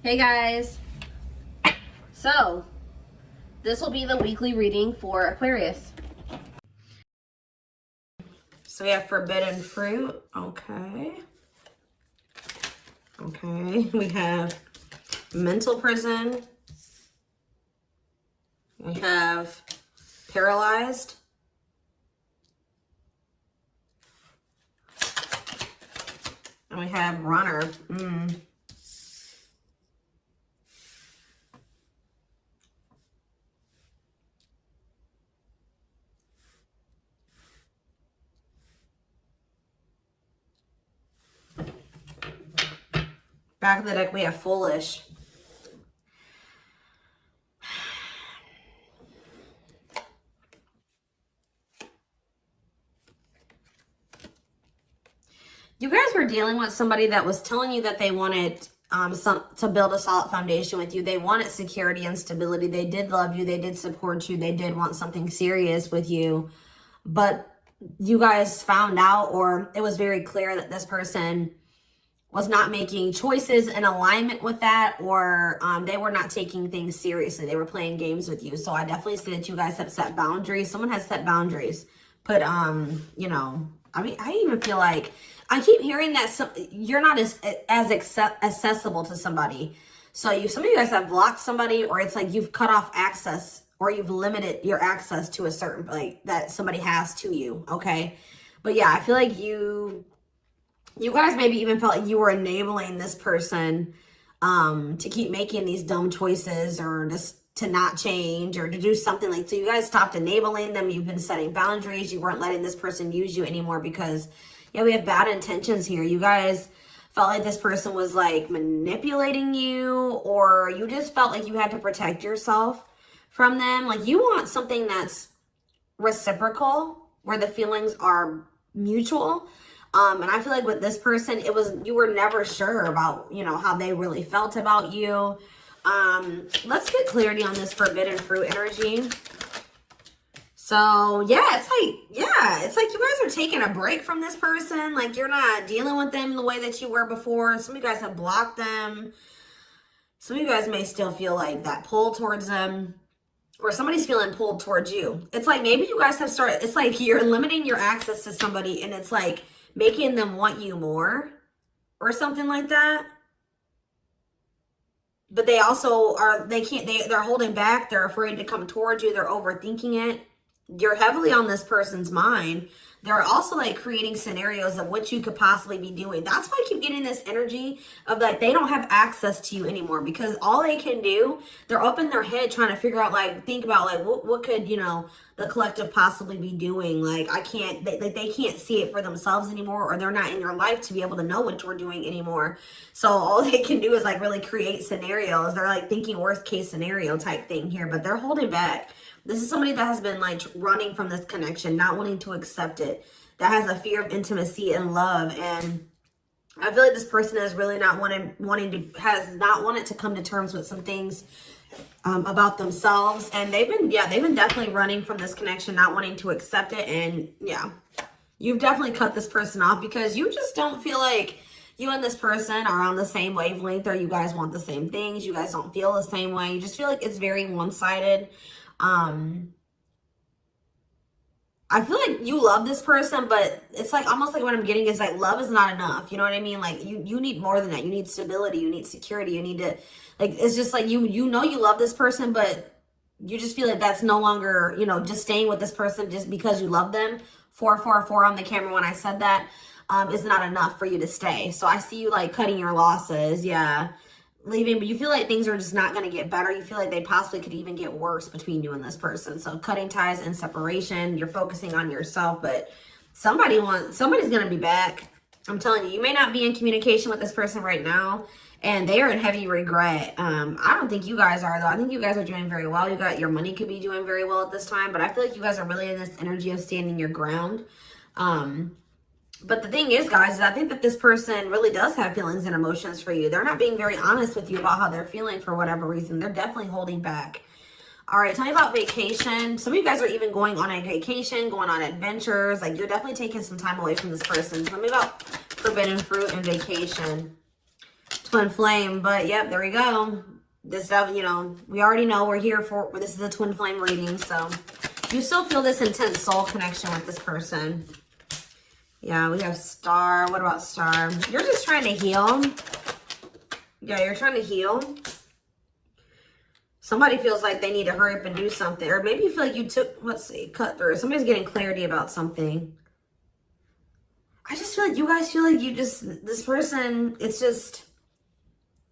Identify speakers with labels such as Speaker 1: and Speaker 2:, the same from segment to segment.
Speaker 1: Hey guys, so this will be the weekly reading for Aquarius. So we have forbidden fruit. Okay. We have mental prison. We have paralyzed. And we have runner. Back of the deck, we have foolish. You guys were dealing with somebody that was telling you that they wanted to build a solid foundation with you. They wanted security and stability. They did love you. They did support you. They did want something serious with you. But you guys found out, or it was very clear that this person was not making choices in alignment with that, or they were not taking things seriously. They were playing games with you. So I definitely see that you guys have set boundaries. Someone has set boundaries. But, you know, I mean, I even feel like I keep hearing that you're not as accessible to somebody. So some of you guys have blocked somebody, or it's like you've cut off access, or you've limited your access to a certain, like, that somebody has to you, okay? But yeah, I feel like you guys maybe even felt like you were enabling this person to keep making these dumb choices, or just to not change, or to do something like, so you guys stopped enabling them. You've been setting boundaries. You weren't letting this person use you anymore because, yeah, we have bad intentions here. You guys felt like this person was like manipulating you, or you just felt like you had to protect yourself from them. Like you want something that's reciprocal, where the feelings are mutual. And I feel like with this person, you were never sure about, you know, how they really felt about you. Let's get clarity on this forbidden fruit energy. So yeah, it's like you guys are taking a break from this person. Like you're not dealing with them the way that you were before. Some of you guys have blocked them. Some of you guys may still feel like that pull towards them, or somebody's feeling pulled towards you. It's like maybe you guys have started, it's like you're limiting your access to somebody, and it's like making them want you more or something like that. But they also are, they're holding back. They're afraid to come towards you. They're overthinking it. You're heavily on this person's mind. They're also like creating scenarios of what you could possibly be doing. That's why I keep getting this energy of like they don't have access to you anymore, because all they can do, they're up in their head trying to figure out, like, think about like what could, you know, the collective possibly be doing. Like they can't see it for themselves anymore, or they're not in your life to be able to know what you're doing anymore. So all they can do is like really create scenarios. They're like thinking worst case scenario type thing here, but they're holding back. This is somebody that has been like running from this connection, not wanting to accept it, that has a fear of intimacy and love. And I feel like this person is really not has not wanted to come to terms with some things about themselves. And they've been definitely running from this connection, not wanting to accept it. And yeah, you've definitely cut this person off because you just don't feel like you and this person are on the same wavelength, or you guys want the same things. You guys don't feel the same way. You just feel like it's very one-sided. I feel like you love this person, but it's like almost like what I'm getting is like love is not enough. You know what I mean? Like you need more than that. You need stability. You need security. You need to, like, it's just like you know you love this person, but you just feel like that's no longer, you know, just staying with this person just because you love them. 444 on the camera when I said that is not enough for you to stay. So I see you like cutting your losses. Yeah. Leaving, but you feel like things are just not going to get better. You feel like they possibly could even get worse between you and this person. So cutting ties and separation. You're focusing on yourself, but somebody's going to be back. I'm telling you, you may not be in communication with this person right now, and they are in heavy regret. I don't think you guys are, though. I think you guys are doing very well. Your money could be doing very well at this time, but I feel like you guys are really in this energy of standing your ground. But the thing is, guys, is I think that this person really does have feelings and emotions for you. They're not being very honest with you about how they're feeling for whatever reason. They're definitely holding back. All right, tell me about vacation. Some of you guys are even going on a vacation, going on adventures. Like, you're definitely taking some time away from this person. Tell me about forbidden fruit and vacation. Twin flame. But yep, there we go. This stuff, you know, we already know we're here for, this is a twin flame reading. So you still feel this intense soul connection with this person. Yeah, we have Star. What about Star? You're just trying to heal. Yeah, you're trying to heal. Somebody feels like they need to hurry up and do something. Or maybe you feel like you took, let's see, cut through. Somebody's getting clarity about something. I just feel like you guys feel like you just, this person, it's just,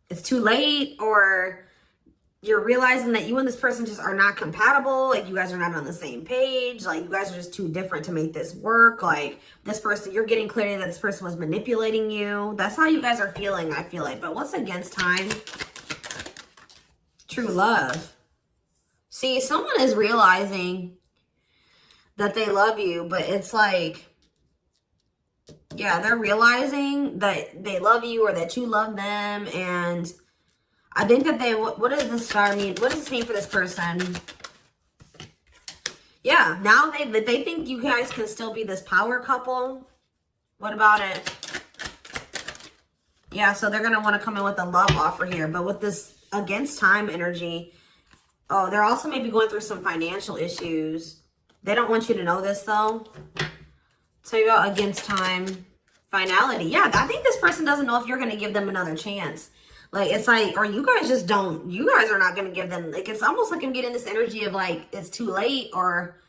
Speaker 1: it's too late, or you're realizing that you and this person just are not compatible. Like, you guys are not on the same page. Like, you guys are just too different to make this work. Like, this person, you're getting clarity that this person was manipulating you. That's how you guys are feeling, I feel like. But what's against time? True love. See, someone is realizing that they love you, but it's like, yeah, they're realizing that they love you or that you love them. And I think that they, what does this star mean? What does this mean for this person? Yeah, now they think you guys can still be this power couple. What about it? Yeah, so they're going to want to come in with a love offer here. But with this against time energy, oh, they're also maybe going through some financial issues. They don't want you to know this, though. Tell you about against time, finality. Yeah, I think this person doesn't know if you're going to give them another chance. Like, it's like, or you guys just don't, you guys are not going to give them, like, it's almost like I'm getting this energy of like, it's too late, or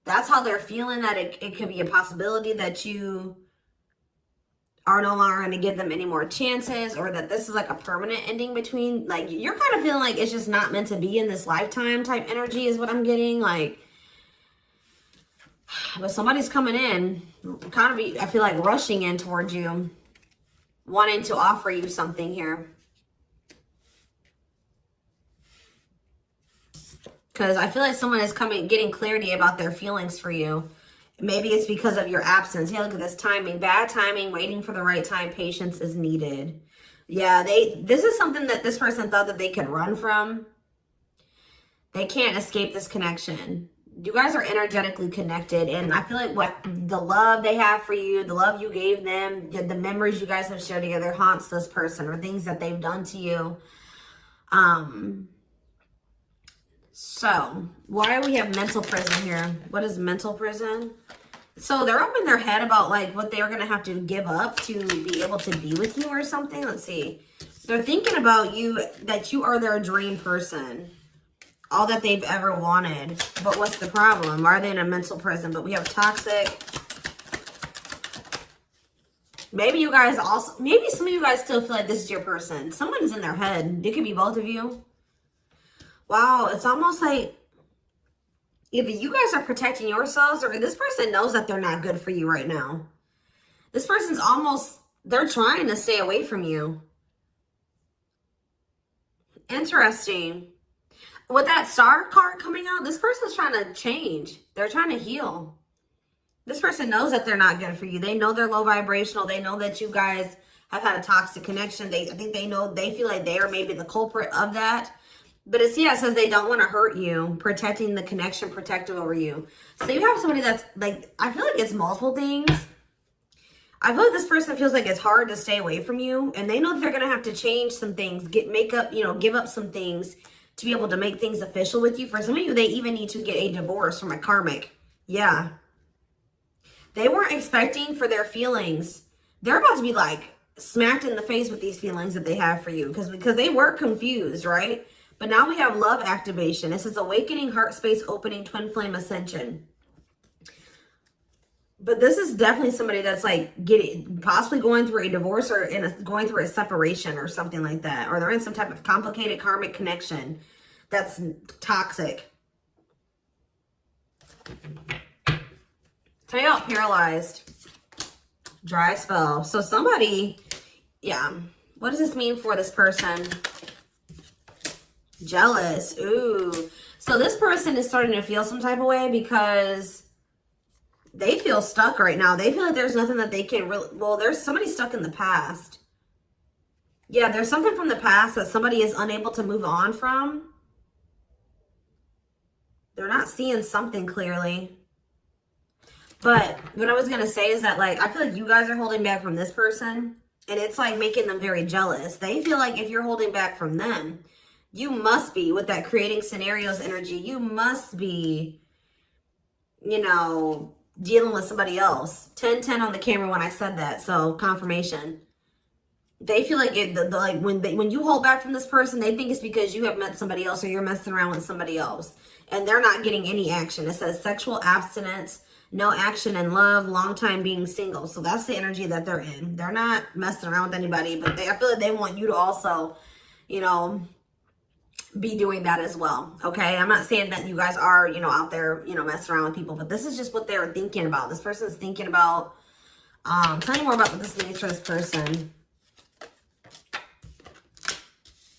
Speaker 1: that's how they're feeling, that it could be a possibility that you are no longer going to give them any more chances, or that this is like a permanent ending between, like, you're kind of feeling like it's just not meant to be in this lifetime type energy is what I'm getting. Like, but somebody's coming in, kind of, I feel like rushing in towards you, wanting to offer you something here. Because I feel like someone is getting clarity about their feelings for you. Maybe it's because of your absence. Yeah, look at this timing. Bad timing, waiting for the right time. Patience is needed. Yeah, this is something that this person thought that they could run from. They can't escape this connection. You guys are energetically connected, and I feel like what the love they have for you, the love you gave them, the memories you guys have shared together haunts this person, or things that they've done to you. So why do we have mental prison here? What is mental prison? So they're up in their head about like what they're going to have to give up to be able to be with you or something. Let's see. They're thinking about you, that you are their dream person. All that they've ever wanted. But what's the problem? Why are they in a mental prison? But we have toxic. Maybe you guys also, maybe some of you guys still feel like this is your person. Someone's in their head. It could be both of you. Wow, it's almost like either you guys are protecting yourselves, or this person knows that they're not good for you right now. This person's almost, they're trying to stay away from you. Interesting. With that star card coming out, this person's trying to change. They're trying to heal. This person knows that they're not good for you. They know they're low vibrational. They know that you guys have had a toxic connection. I think they know, they feel like they are maybe the culprit of that. But it's, yeah, it says they don't want to hurt you, protecting the connection, protective over you. So you have somebody that's like, I feel like it's multiple things. I feel like this person feels like it's hard to stay away from you, and they know that they're going to have to change some things, give up some things to be able to make things official with you. For some of you, they even need to get a divorce from a karmic. Yeah. They weren't expecting for their feelings. They're about to be like smacked in the face with these feelings that they have for you, because they were confused, right? But now we have love activation. This is awakening, heart space opening, twin flame ascension. But this is definitely somebody that's like possibly going through a divorce, or going through a separation or something like that. Or they're in some type of complicated karmic connection that's toxic. Tell you how paralyzed. Dry spell. So somebody, yeah. What does this mean for this person? Jealous. Ooh. So this person is starting to feel some type of way because they feel stuck right now. They feel like there's nothing that they can really, well, there's somebody stuck in the past. Yeah, there's something from the past that somebody is unable to move on from. They're not seeing something clearly. But what I was going to say is that, like, I feel like you guys are holding back from this person. And it's like making them very jealous. They feel like if you're holding back from them, you must be, with that creating scenarios energy, you must be, you know, dealing with somebody else. 10-10 on the camera when I said that. So confirmation. They feel like like when you hold back from this person, they think it's because you have met somebody else or you're messing around with somebody else. And they're not getting any action. It says sexual abstinence, no action in love, long time being single. So that's the energy that they're in. They're not messing around with anybody, but I feel like they want you to also, you know, be doing that as well. Okay, I'm not saying that you guys are, you know, out there, you know, messing around with people, but this is just what they're thinking about. This person's thinking about. Tell me more about what this means for this person.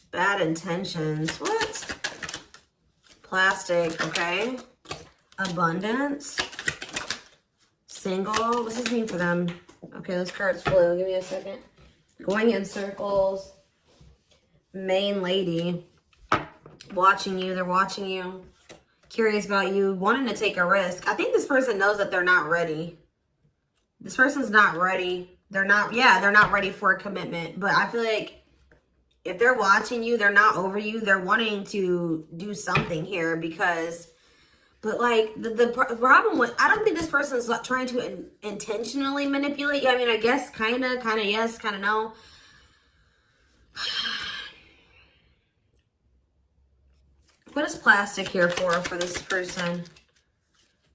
Speaker 1: Bad intentions. What? Plastic. Okay. Abundance. Single. What's this mean for them? Okay, those cards flew. Give me a second. Going in circles. Main lady. Watching you. They're watching you. Curious about you. Wanting to take a risk. I think this person knows that they're not ready. This person's not ready. They're not, yeah, they're not ready for a commitment. But I feel like if they're watching you, they're not over you. They're wanting to do something here because, but like the problem with, I don't think this person's trying to intentionally manipulate you. I mean, I guess kind of yes, kind of no. What is plastic here for this person?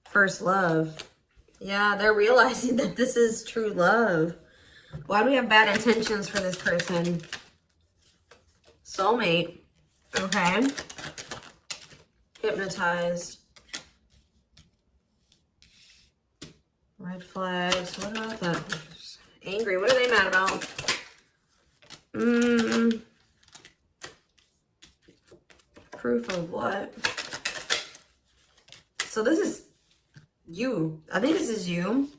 Speaker 1: First love. Yeah, they're realizing that this is true love. Why do we have bad intentions for this person? Soulmate. Okay. Hypnotized. Red flags. What about that? Angry. What are they mad about? Proof of what? So this is you. I think this is you.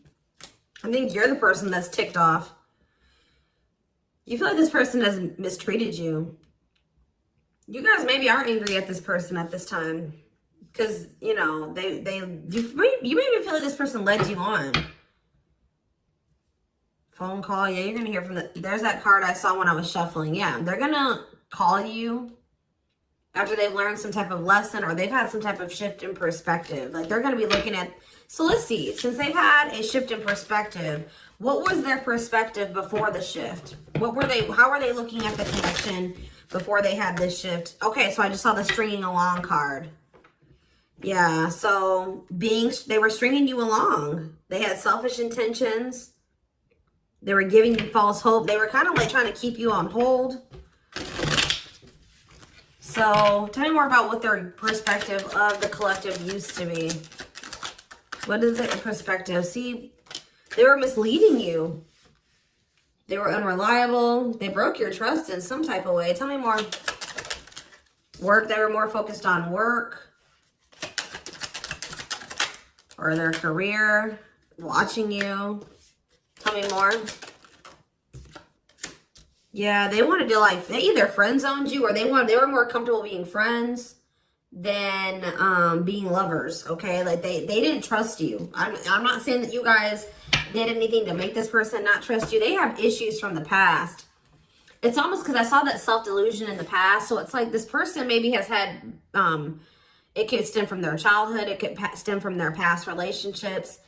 Speaker 1: I think you're the person that's ticked off. You feel like this person has mistreated you. You guys maybe are angry at this person at this time. Because, you know, you maybe feel like this person led you on. Phone call. Yeah, you're going to hear from there's that card I saw when I was shuffling. Yeah, they're going to call you after they've learned some type of lesson or they've had some type of shift in perspective. Like they're going to be looking at, so let's see, since they've had a shift in perspective, what was their perspective before the shift? How were they looking at the connection before they had this shift? Okay, so I just saw the stringing along card. Yeah, so they were stringing you along. They had selfish intentions. They were giving you false hope. They were kind of like trying to keep you on hold. So tell me more about what their perspective of the collective used to be. What is their perspective? See, they were misleading you. They were unreliable. They broke your trust in some type of way. Tell me more. Work. They were more focused on work or their career. Watching you. Tell me more. Yeah, they wanted to like, they either friend zoned you or they were more comfortable being friends than being lovers. Okay, like they didn't trust you. I'm not saying that you guys did anything to make this person not trust you. They have issues from the past. It's almost because I saw that self-delusion in the past. So it's like this person maybe has had, it could stem from their childhood. It could stem from their past relationships.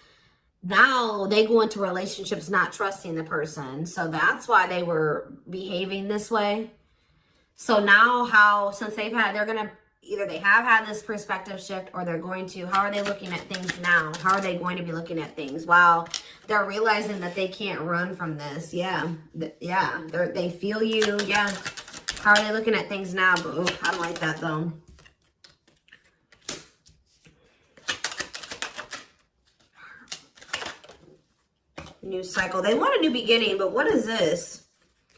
Speaker 1: Now they go into relationships not trusting the person. So that's why they were behaving this way. So now since they're going to, either they have had this perspective shift or they're going to, how are they looking at things now? How are they going to be looking at things? Wow. They're realizing that they can't run from this. Yeah. Yeah. They feel you. Yeah. How are they looking at things now? But I don't like that though. New cycle. They want a new beginning, but what is this?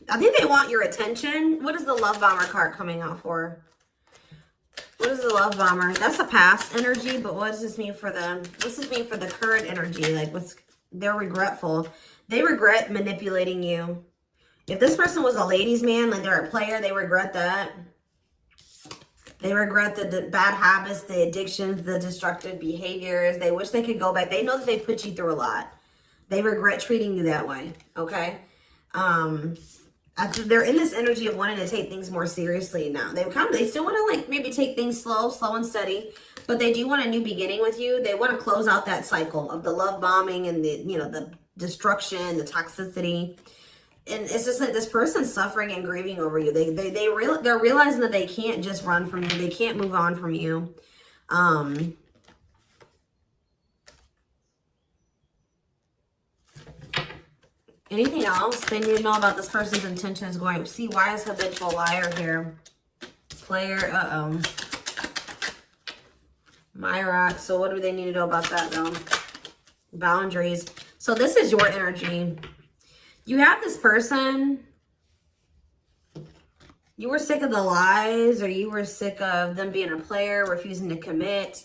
Speaker 1: I think they want your attention. What is the love bomber card coming out for? What is the love bomber? That's a past energy, but what does this mean for them? What's this mean for the current energy? Like they're regretful. They regret manipulating you. If this person was a ladies' man, like they're a player, they regret that. They regret the bad habits, the addictions, the destructive behaviors. They wish they could go back. They know that they put you through a lot. They regret treating you that way, okay? They're in this energy of wanting to take things more seriously now. They still want to like maybe take things slow and steady, but they do want a new beginning with you. They want to close out that cycle of the love bombing and the, you know, the destruction, the toxicity. And it's just like this person's suffering and grieving over you. They're realizing that they can't just run from you. They can't move on from you. Anything else they need to know about this person's intentions going? See, why is habitual liar here? Player, Myra. So what do they need to know about that though? Boundaries. So this is your energy. You have this person. You were sick of the lies, or you were sick of them being a player, refusing to commit.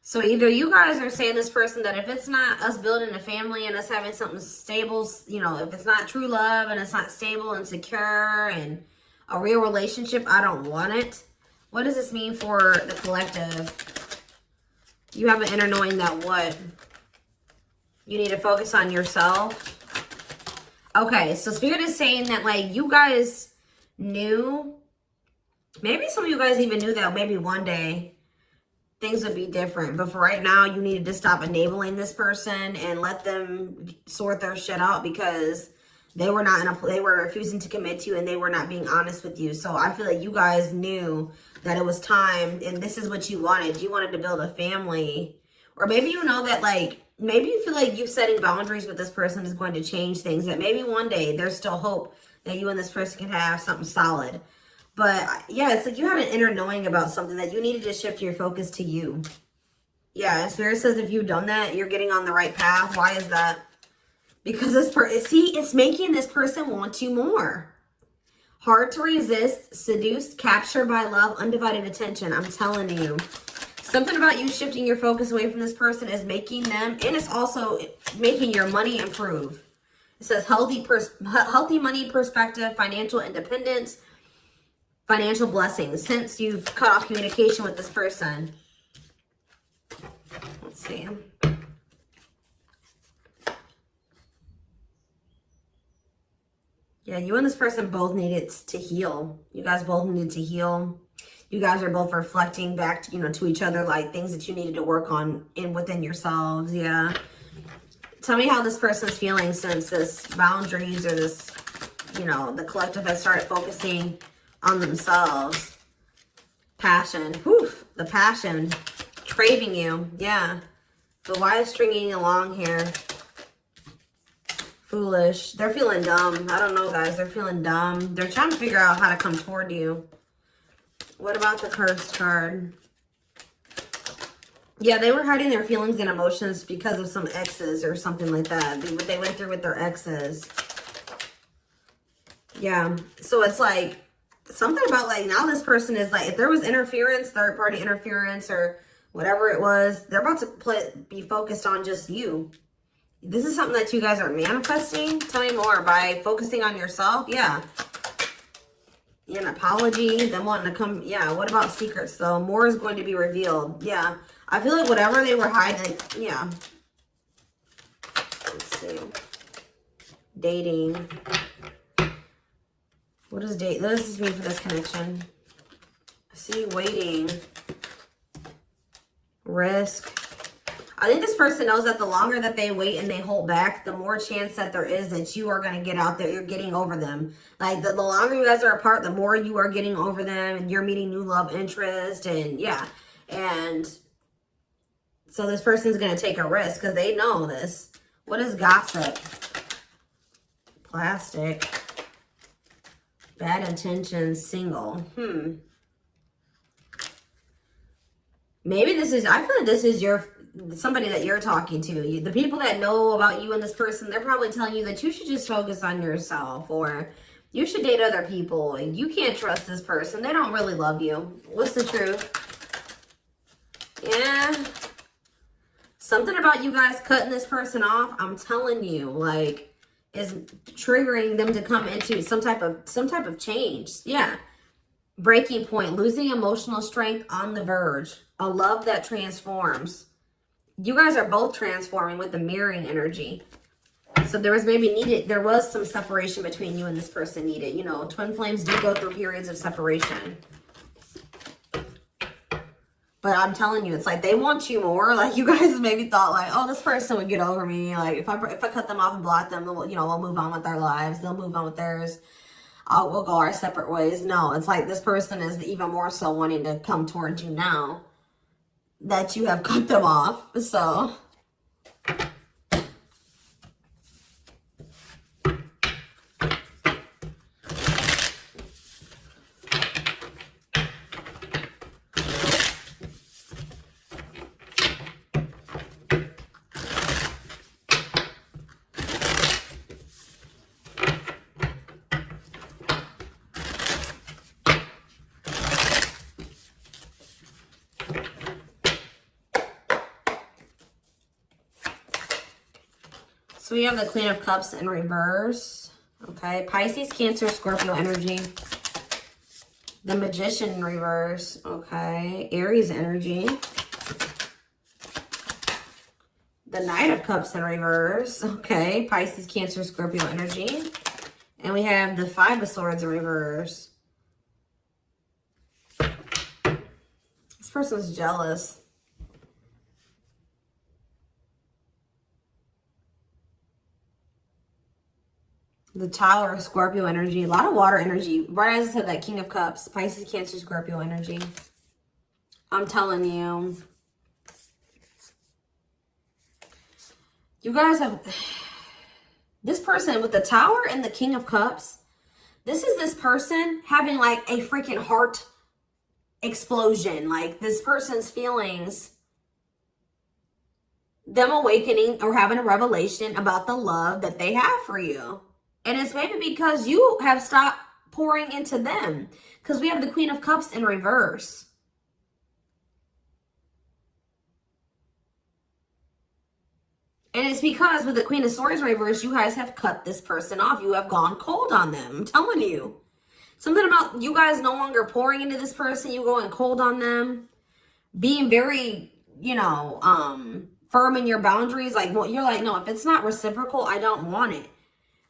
Speaker 1: So either you guys are saying this person that if it's not us building a family and us having something stable, you know, if it's not true love and it's not stable and secure and a real relationship, I don't want it. What does this mean for the collective? You have an inner knowing that what? You need to focus on yourself. Okay, so Spirit is saying that like you guys knew, maybe some of you guys even knew that maybe one day things would be different. But for right now, you needed to stop enabling this person and let them sort their shit out because they were not they were refusing to commit to you and they were not being honest with you. So I feel like you guys knew that it was time and this is what you wanted. You wanted to build a family. Or maybe you know that like, maybe you feel like you setting boundaries with this person is going to change things. That maybe one day there's still hope that you and this person can have something solid. But yeah, it's like you have an inner knowing about something that you needed to shift your focus to you. Yeah, and Spirit says if you've done that, you're getting on the right path. Why is that? Because this person, see, it's making this person want you more. Hard to resist, seduced, captured by love, undivided attention. I'm telling you. Something about you shifting your focus away from this person is making them, and it's also making your money improve. It says healthy money perspective, financial independence, financial blessings since you've cut off communication with this person. Let's see. Yeah, you and this person both needed to heal. You guys both needed to heal. You guys are both reflecting back to, you know, to each other, like things that you needed to work on within yourselves. Yeah. Tell me how this person's feeling since this boundaries or this, you know, the collective has started focusing on themselves. Passion. Whew, the passion. Craving you. Yeah. But why is stringing along here? Foolish. They're feeling dumb. I don't know, guys. They're feeling dumb. They're trying to figure out how to come toward you. What about the cursed card? Yeah, they were hiding their feelings and emotions because of some exes or something like that. What they went through with their exes. Yeah. So it's like something about like now this person is like, if there was interference, third party interference or whatever it was, they're about to be focused on just you. This is something that you guys are manifesting. Tell me more. By focusing on yourself. Yeah. An apology, them wanting to come. Yeah, what about secrets though? More is going to be revealed. Yeah, I feel like whatever they were hiding, yeah. Let's see. Dating. What does date? What does this mean for this connection? I see waiting. Risk. I think this person knows that the longer that they wait and they hold back, the more chance that there is that you are going to get out there. You're getting over them. Like the longer you guys are apart, the more you are getting over them and you're meeting new love interest. And yeah. And so this person's going to take a risk because they know this. What is gossip? Plastic. Bad intentions. Single. Maybe this is, I feel like this is somebody that you're talking to. The people that know about you and this person, they're probably telling you that you should just focus on yourself or you should date other people. You can't trust this person. They don't really love you. What's the truth? Yeah. Something about you guys cutting this person off, I'm telling you, like, is triggering them to come into some type of change. Yeah. Breaking point, losing emotional strength on the verge, a love that transforms. You guys are both transforming with the mirroring energy. So there was some separation between you and this person needed. You know, twin flames do go through periods of separation. But I'm telling you, it's like they want you more. Like you guys maybe thought like, oh, this person would get over me. Like if I cut them off and block them, you know, we'll move on with our lives. They'll move on with theirs. We'll go our separate ways. No, it's like this person is even more so wanting to come towards you now that you have cut them off. So So we have the Queen of Cups in reverse. Okay. Pisces, Cancer, Scorpio energy. The Magician in reverse. Okay. Aries energy. The Knight of Cups in reverse. Okay. Pisces, Cancer, Scorpio energy. And we have the Five of Swords in reverse. This person's jealous. The Tower of Scorpio energy. A lot of water energy. Right as I said, that King of Cups. Pisces, Cancer, Scorpio energy. I'm telling you. You guys have... This person with the Tower and the King of Cups. This is this person having like a freaking heart explosion. Like this person's feelings. Them awakening or having a revelation about the love that they have for you. And it's maybe because you have stopped pouring into them. Because we have the Queen of Cups in reverse. And it's because with the Queen of Swords in reverse, you guys have cut this person off. You have gone cold on them. I'm telling you. Something about you guys no longer pouring into this person. You going cold on them. Being very, you know, firm in your boundaries. Like, well, you're like, no, if it's not reciprocal, I don't want it.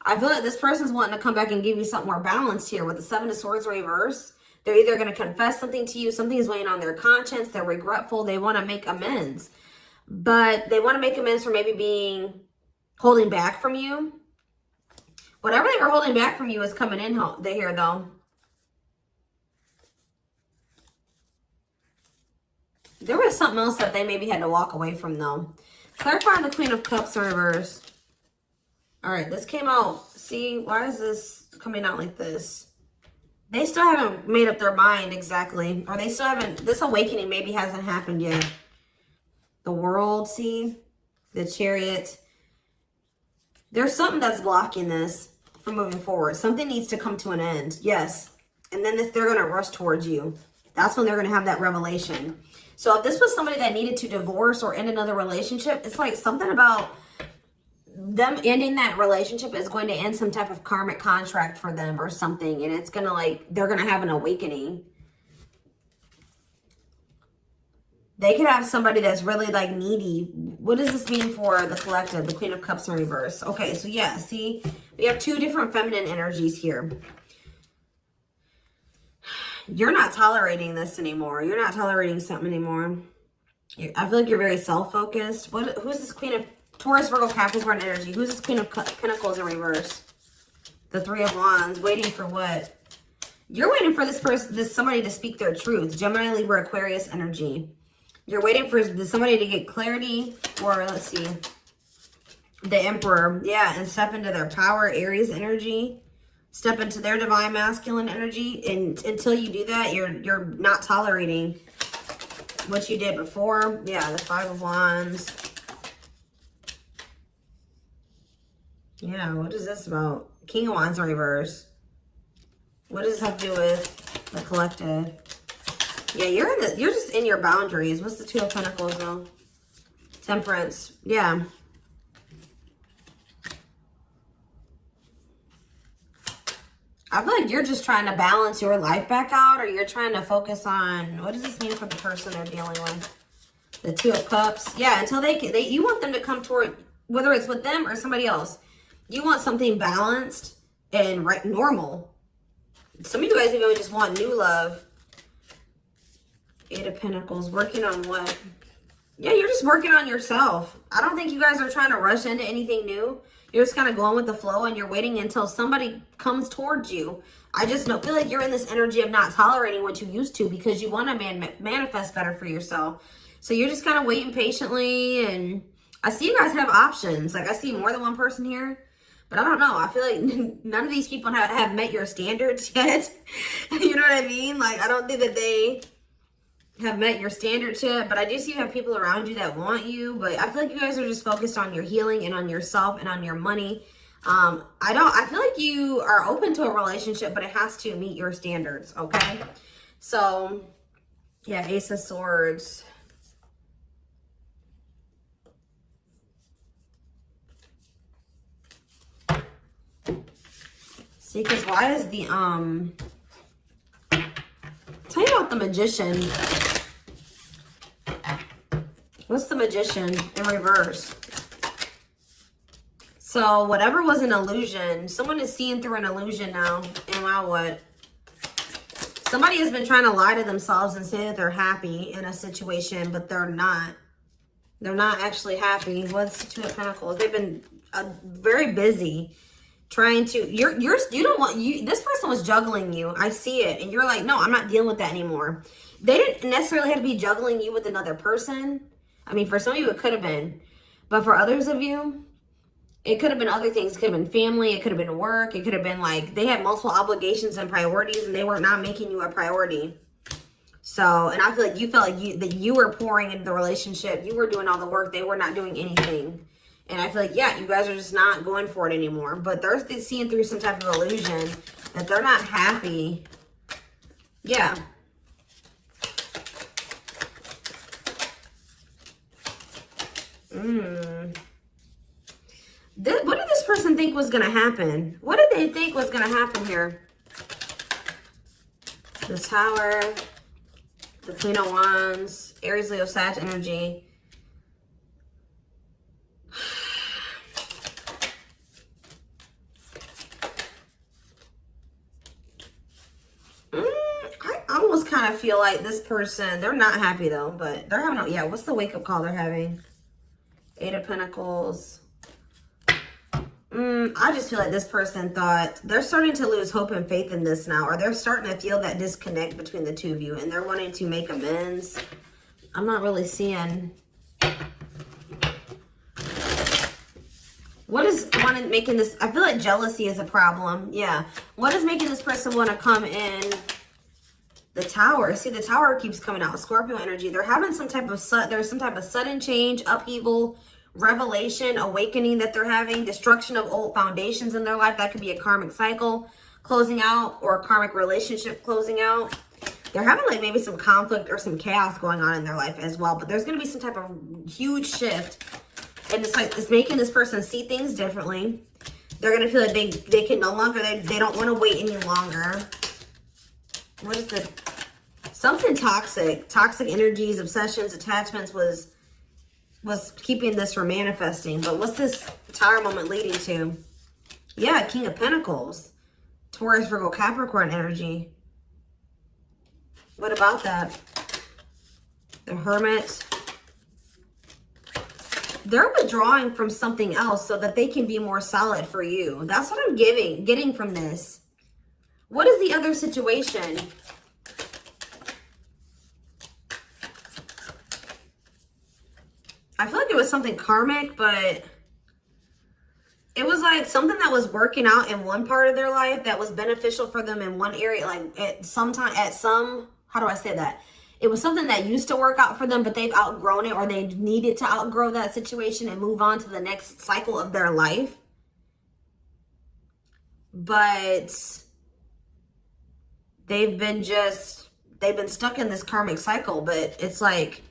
Speaker 1: I feel like this person's wanting to come back and give you something more balanced here with the Seven of Swords reverse. They're either going to confess something to you, something is weighing on their conscience, they're regretful, they want to make amends. But they want to make amends for maybe holding back from you. Whatever they were holding back from you is coming in here though. There was something else that they maybe had to walk away from though. Clarifying the Queen of Cups in reverse. All right, this came out. See, why is this coming out like this? They still haven't made up their mind exactly. Or they still haven't, this awakening maybe hasn't happened yet. The World, see? The Chariot. There's something that's blocking this from moving forward. Something needs to come to an end. Yes. And then if they're going to rush towards you, that's when they're going to have that revelation. So if this was somebody that needed to divorce or end another relationship, it's like something about them ending that relationship is going to end some type of karmic contract for them or something. And it's going to like, they're going to have an awakening. They could have somebody that's really like needy. What does this mean for the collective? The Queen of Cups in reverse. Okay, so yeah, see, we have two different feminine energies here. You're not tolerating this anymore. You're not tolerating something anymore. I feel like you're very self-focused. Who's this Queen of Taurus, Virgo, Capricorn energy? Who's this Queen of Pentacles in reverse? The Three of Wands. Waiting for what? You're waiting for somebody to speak their truth. Gemini, Libra, Aquarius energy. You're waiting for somebody to get clarity, or let's see, the Emperor. Yeah, and step into their power, Aries energy. Step into their divine masculine energy. And until you do that, you're not tolerating what you did before. Yeah, the Five of Wands. Yeah, what is this about? King of Wands in reverse. What does this have to do with the collective? Yeah, you're just in your boundaries. What's the Two of Pentacles though? Temperance. Yeah. I feel like you're just trying to balance your life back out, or you're trying to focus on, what does this mean for the person they're dealing with? The Two of Cups. Yeah, until you want them to come toward, whether it's with them or somebody else. You want something balanced and normal. Some of you guys even just want new love. Eight of Pentacles. Working on what? Yeah, you're just working on yourself. I don't think you guys are trying to rush into anything new. You're just kind of going with the flow and you're waiting until somebody comes towards you. I just feel like you're in this energy of not tolerating what you used to because you want to manifest better for yourself. So you're just kind of waiting patiently. And I see you guys have options. Like I see more than one person here. But I don't know. I feel like none of these people have met your standards yet. You know what I mean? Like I don't think that they have met your standards yet, but I do see you have people around you that want you, but I feel like you guys are just focused on your healing and on yourself and on your money. I feel like you are open to a relationship, but it has to meet your standards, okay? So, yeah, Ace of Swords. See, because why is the, tell me about the Magician. What's the Magician in reverse? So whatever was an illusion, someone is seeing through an illusion now. And wow, what? Somebody has been trying to lie to themselves and say that they're happy in a situation, but they're not. They're not actually happy. What's the Two of Pentacles? They've been very busy trying to, this person was juggling you. I see it. And you're like, no, I'm not dealing with that anymore. They didn't necessarily have to be juggling you with another person. I mean, for some of you, it could have been. But for others of you, it could have been other things. It could have been family. It could have been work. It could have been like they had multiple obligations and priorities and they were not making you a priority. So, and I feel like you felt like that you were pouring into the relationship. You were doing all the work. They were not doing anything. And I feel like, yeah, you guys are just not going for it anymore. But they're seeing through some type of illusion that they're not happy. Yeah. What did this person think was going to happen? What did they think was going to happen here? The Tower, the Queen of Wands, Aries, Leo, Sag energy. I almost kind of feel like this person, they're not happy though, but they're having, yeah, what's the wake-up call they're having? Eight of Pentacles. I just feel like this person thought they're starting to lose hope and faith in this now, or they're starting to feel that disconnect between the two of you and they're wanting to make amends. I'm not really seeing what is making this. I feel like jealousy is a problem. Yeah. What is making this person want to come in? The Tower. See, the Tower keeps coming out. Scorpio energy. They're having some type of sudden change, upheaval, revelation, awakening that they're having, destruction of old foundations in their life. That could be a karmic cycle closing out or a karmic relationship closing out. They're having like maybe some conflict or some chaos going on in their life as well. But there's going to be some type of huge shift. And it's like, it's making this person see things differently. They're going to feel like they can no longer, they don't want to wait any longer. What is the, something toxic energies, obsessions, attachments was keeping this from manifesting. But what's this Tower moment leading to? Yeah, King of Pentacles. Taurus, Virgo, Capricorn energy. What about that? The Hermit. They're withdrawing from something else so that they can be more solid for you. That's what I'm getting from this. What is the other situation? I feel like it was something karmic, but it was like something that was working out in one part of their life that was beneficial for them in one area. Like how do I say that? It was something that used to work out for them, but they've outgrown it, or they needed to outgrow that situation and move on to the next cycle of their life. But they've been stuck in this karmic cycle. But it's like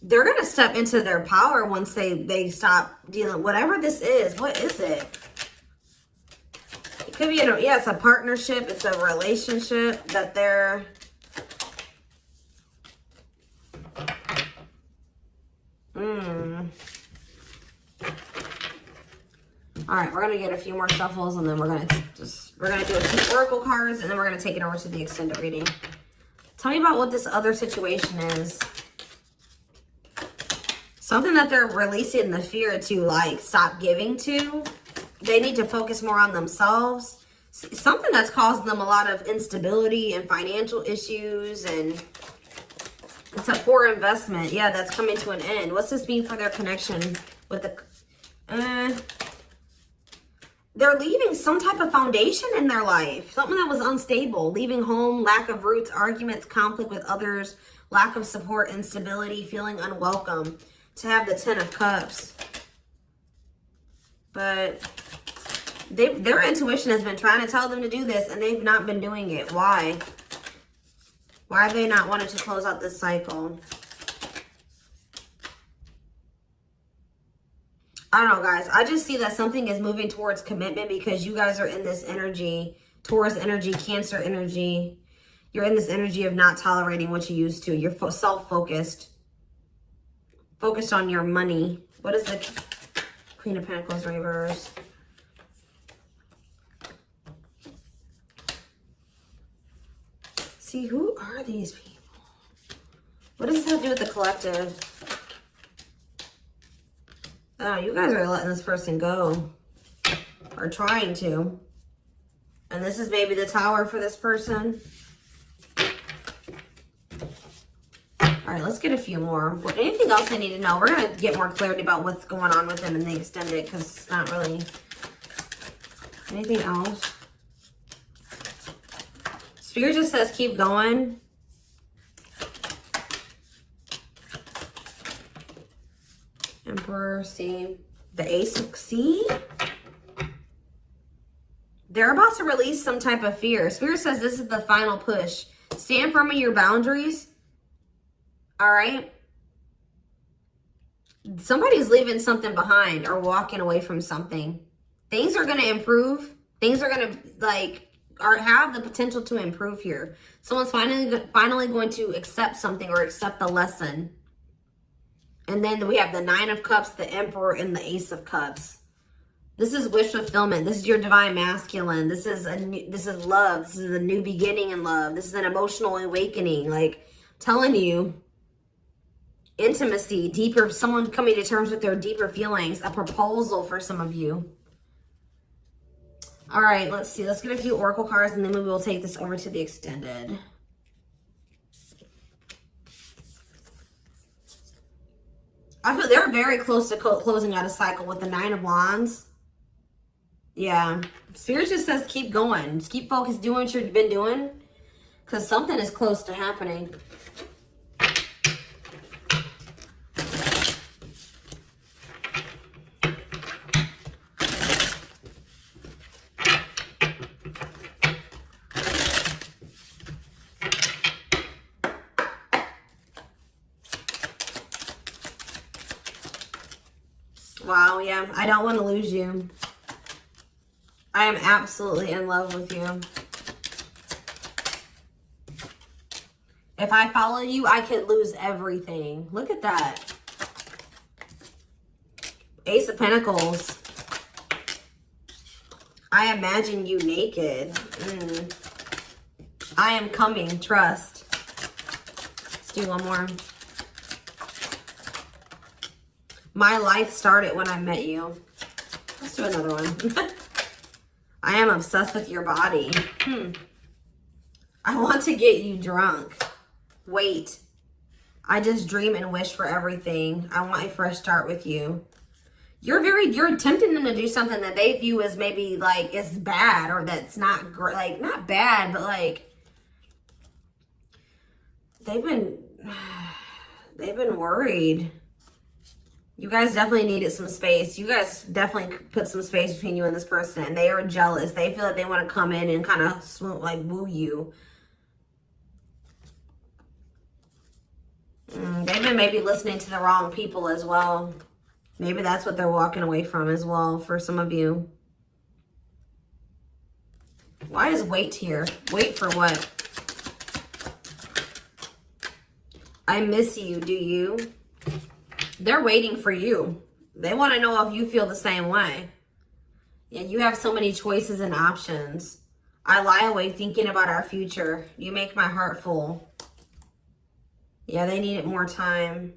Speaker 1: they're going to step into their power once they stop dealing, whatever this is. What is it? It could be, yeah, it's a partnership. It's a relationship that they're, All right, we're gonna get a few more shuffles, and then we're gonna do a few oracle cards, and then we're gonna take it over to the extended reading. Tell me about what this other situation is. Something that they're releasing the fear to, like, stop giving to. They need to focus more on themselves. Something that's causing them a lot of instability and financial issues, and it's a poor investment. Yeah, that's coming to an end. What's this mean for their connection with the... They're leaving some type of foundation in their life. Something that was unstable. Leaving home, lack of roots, arguments, conflict with others, lack of support, instability, feeling unwelcome. To have the 10 of Cups. But their intuition has been trying to tell them to do this, and they've not been doing it. Why? Why have they not wanted to close out this cycle? I don't know, guys. I just see that something is moving towards commitment because you guys are in this energy, Taurus energy, Cancer energy. You're in this energy of not tolerating what you used to. You're self-focused. Focused on your money. What is the Queen of Pentacles reverse? See, who are these people? What does this have to do with the collective? Oh, you guys are letting this person go. Or trying to. And this is maybe the Tower for this person. All right, let's get a few more. Anything else I need to know? We're going to get more clarity about what's going on with them in the extended because it's not really... Anything else? Spirit just says keep going. Emperor, see? The Ace of... See? They're about to release some type of fear. Spirit says this is the final push. Stand firm in your boundaries. All right? Somebody's leaving something behind or walking away from something. Things are going to improve. Things are going to, like, have the potential to improve here. Someone's finally going to accept something or accept the lesson. And then we have the Nine of Cups, the Emperor, and the Ace of Cups. This is wish fulfillment. This is your divine masculine. This is love. This is a new beginning in love. This is an emotional awakening. Like, telling you, intimacy, deeper, someone coming to terms with their deeper feelings, a proposal for some of you. All right, let's see. Let's get a few oracle cards, and then we will take this over to the extended. I feel they're very close to closing out a cycle with the Nine of Wands. Yeah. Spirit just says keep going. Just keep focused, doing what you've been doing. Because something is close to happening. Wow, yeah. I don't want to lose you. I am absolutely in love with you. If I follow you, I could lose everything. Look at that. Ace of Pentacles. I imagine you naked. I am coming. Trust. Let's do one more. My life started when I met you. Let's do another one. I am obsessed with your body. I want to get you drunk. Wait. I just dream and wish for everything. I want a fresh start with you. You're tempting them to do something that they view as maybe like is bad or that's not great. Like, not bad, but like they've been worried. You guys definitely needed some space. You guys definitely put some space between you and this person. And they are jealous. They feel like they want to come in and kind of swoon, like woo you. They've been maybe listening to the wrong people as well. Maybe that's what they're walking away from as well for some of you. Why is wait here? Wait for what? I miss you, do you? They're waiting for you. They want to know if you feel the same way. Yeah, you have so many choices and options. I lie awake thinking about our future. You make my heart full. Yeah, they needed more time.